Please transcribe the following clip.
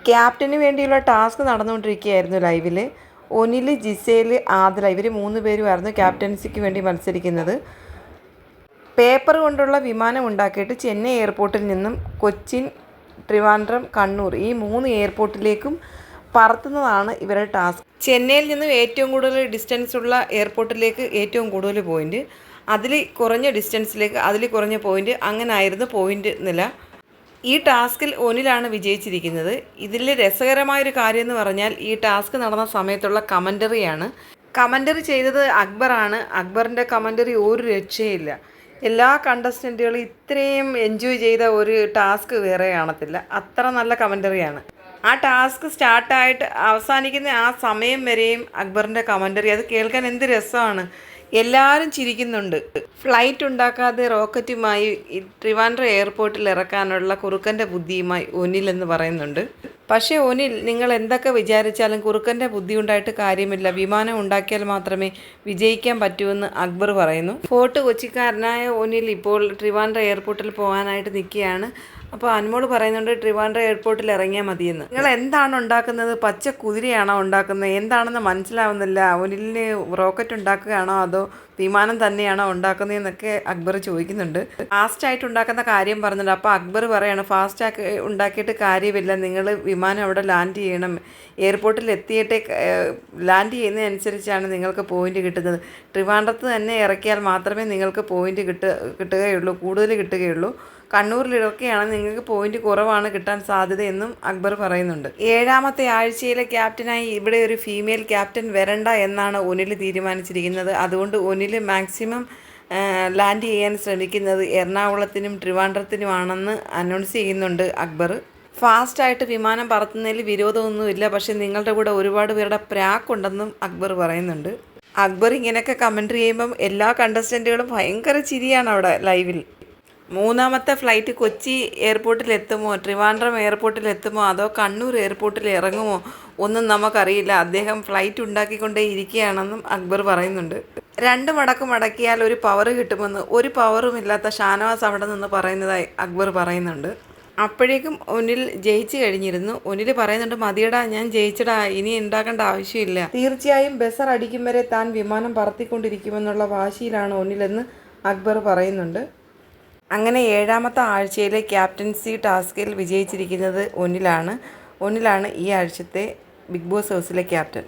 Captain വേണ്ടിയുള്ള task നടന്നുകൊണ്ടിരിക്കുകയായിരുന്നു ലൈവിൽ. ഒനിൽ, Gizele, Adila ഇവർ 3 പേരുമായിരുന്നു ക്യാപ്റ്റൻസിക്ക് വേണ്ടി മത്സരിക്കുന്നത്. പേപ്പർ കൊണ്ടുള്ള വിമാനം ഉണ്ടാക്കിയിട്ട് ചെന്നൈ എയർപോർട്ടിൽ നിന്നും കൊച്ചിൻ, ട്രിവാൻഡ്രം, കണ്ണൂർ ഈ 3 എയർപോർട്ടിലേക്കും പറത്തുന്നതാണ് ഇവരുടെ ടാസ്ക്. ചെന്നൈയിൽ നിന്നും ഏറ്റവും കൂടുതൽ ഡിസ്റ്റൻസ് ഉള്ള എയർപോർട്ടിലേക്ക് ഏറ്റവും കൂടുതൽ പോയിൻ്റ്, അതിൽ കുറഞ്ഞ ഡിസ്റ്റൻസിലേക്ക് അതിൽ കുറഞ്ഞ പോയിൻ്റ്, അങ്ങനെ ആയിരുന്നു പോയിൻ്റ് നില. ഈ ടാസ്കിൽ ഒനിലാണ് വിജയിച്ചിരിക്കുന്നത്. ഇതിൽ രസകരമായൊരു കാര്യം എന്ന് പറഞ്ഞാൽ ഈ ടാസ്ക് നടന്ന സമയത്തുള്ള കമൻ്ററിയാണ്. കമൻ്ററി ചെയ്തത് അക്ബറാണ്. അക്ബറിൻ്റെ കമൻ്ററി ഒരു രക്ഷയില്ല. എല്ലാ കണ്ടസ്റ്റൻറ്റുകളും ഇത്രയും എൻജോയ് ചെയ്ത ഒരു ടാസ്ക് വേറെ കാണത്തില്ല. അത്ര നല്ല കമൻ്ററിയാണ്. ആ ടാസ്ക് സ്റ്റാർട്ടായിട്ട് അവസാനിക്കുന്ന ആ സമയം വരെയും അക്ബറിൻ്റെ കമൻ്ററി അത് കേൾക്കാൻ എന്ത് രസമാണ്. എല്ലാവരും ചിരിക്കുന്നുണ്ട്. ഫ്ലൈറ്റ് ഉണ്ടാക്കാതെ റോക്കറ്റുമായി ട്രിവാൻഡ്രം എയർപോർട്ടിൽ ഇറക്കാനുള്ള കുറുക്കൻ്റെ ബുദ്ധിയുമായി ഒനിൽ എന്ന് പറയുന്നുണ്ട്. പക്ഷേ ഒനിൽ, നിങ്ങൾ എന്തൊക്കെ വിചാരിച്ചാലും കുറുക്കൻ്റെ ബുദ്ധി ഉണ്ടായിട്ട് കാര്യമില്ല. വിമാനം ഉണ്ടാക്കിയാൽ മാത്രമേ വിജയിക്കാൻ പറ്റൂവെന്ന് അക്ബർ പറയുന്നു. ഫോർട്ട് കൊച്ചിക്കാരനായ ഒനിൽ ഇപ്പോൾ ട്രിവാൻഡ്രം എയർപോർട്ടിൽ പോകാനായിട്ട് നിൽക്കുകയാണ്. അപ്പോൾ അനുമോൾ പറയുന്നുണ്ട് ട്രിവാൻഡ്രം എയർപോർട്ടിൽ ഇറങ്ങിയാൽ മതിയെന്ന്. നിങ്ങൾ എന്താണ് ഉണ്ടാക്കുന്നത്? പച്ച കുതിരയാണോ ഉണ്ടാക്കുന്നത്? എന്താണെന്ന് മനസ്സിലാവുന്നില്ല. ഒനിലിന് റോക്കറ്റ് ഉണ്ടാക്കുകയാണോ അതോ വിമാനം തന്നെയാണോ ഉണ്ടാക്കുന്നതെന്നൊക്കെ അക്ബർ ചോദിക്കുന്നുണ്ട്. ഫാസ്റ്റായിട്ട് ഉണ്ടാക്കുന്ന കാര്യം പറഞ്ഞിട്ടുണ്ട്. അപ്പോൾ അക്ബർ പറയാണ് ഫാസ്റ്റാക്കി ഉണ്ടാക്കിയിട്ട് കാര്യമില്ല, നിങ്ങൾ വിമാനം അവിടെ ലാൻഡ് ചെയ്യണം. എയർപോർട്ടിൽ എത്തിയിട്ടേ ലാൻഡ് ചെയ്യുന്നതനുസരിച്ചാണ് നിങ്ങൾക്ക് പോയിൻ്റ് കിട്ടുന്നത്. ട്രിവാൻഡ്രത്ത് തന്നെ ഇറക്കിയാൽ മാത്രമേ നിങ്ങൾക്ക് പോയിൻ്റ് കിട്ടുകയുള്ളൂ, കൂടുതൽ കിട്ടുകയുള്ളൂ. കണ്ണൂരിലിറക്കുകയാണെങ്കിൽ നിങ്ങൾക്ക് പോയിൻ്റ് കുറവാണ് കിട്ടാൻ സാധ്യതയെന്നും അക്ബർ പറയുന്നുണ്ട്. 7ാമത്തെ ആഴ്ചയിലെ ക്യാപ്റ്റനായി ഇവിടെ ഒരു ഫീമെയിൽ ക്യാപ്റ്റൻ വരണ്ട എന്നാണ് ഒനിൽ തീരുമാനിച്ചിരിക്കുന്നത്. അതുകൊണ്ട് ഒനിൽ മാക്സിമം ലാൻഡ് ചെയ്യാൻ ശ്രമിക്കുന്നത് എറണാകുളത്തിനും ട്രിവാൻഡ്രത്തിനുമാണെന്ന് അനൗൺസ് ചെയ്യുന്നുണ്ട് അക്ബർ. ഫാസ്റ്റായിട്ട് വിമാനം പറത്തുന്നതിൽ വിരോധമൊന്നുമില്ല, പക്ഷേ നിങ്ങളുടെ കൂടെ ഒരുപാട് പേരുടെ പ്രാക്കുണ്ടെന്നും അക്ബർ പറയുന്നുണ്ട്. അക്ബർ ഇങ്ങനെയൊക്കെ കമൻട്രി ചെയ്യുമ്പം എല്ലാ കണ്ടസ്റ്റൻറ്റുകളും ഭയങ്കര ചിരിയാണ് അവിടെ ലൈവിൽ. 3ാമത്തെ ഫ്ലൈറ്റ് കൊച്ചി എയർപോർട്ടിൽ എത്തുമോ, ട്രിവാൻഡ്രം എയർപോർട്ടിൽ എത്തുമോ അതോ കണ്ണൂർ എയർപോർട്ടിൽ ഇറങ്ങുമോ ഒന്നും നമുക്കറിയില്ല. അദ്ദേഹം ഫ്ലൈറ്റ് ഉണ്ടാക്കിക്കൊണ്ടേ ഇരിക്കുകയാണെന്നും അക്ബർ പറയുന്നുണ്ട്. 2 മടക്ക് മടക്കിയാൽ ഒരു പവർ കിട്ടുമെന്ന് ഒരു പവറുമില്ലാത്ത ഷാനവാസ് അവിടെ നിന്ന് പറയുന്നതായി അക്ബർ പറയുന്നുണ്ട്. അപ്പോഴേക്കും ഒനിൽ ജയിച്ചു കഴിഞ്ഞിരുന്നു. ഒനിൽ പറയുന്നുണ്ട് മതിയടാ, ഞാൻ ജയിച്ചടാ, ഇനി ഉണ്ടാക്കേണ്ട ആവശ്യമില്ല. തീർച്ചയായും ബസർ അടിക്കും വരെ താൻ വിമാനം പറത്തിക്കൊണ്ടിരിക്കുമെന്നുള്ള വാശിയിലാണ് ഒനിലെന്ന് അക്ബർ പറയുന്നുണ്ട്. അങ്ങനെ 7ാമത്തെ ആഴ്ചയിലെ ക്യാപ്റ്റൻസി ടാസ്കിൽ വിജയിച്ചിരിക്കുന്നത് ഒനിലാണ് ഈ ആഴ്ചത്തെ ബിഗ് ബോസ് ഹൗസിലെ ക്യാപ്റ്റൻ.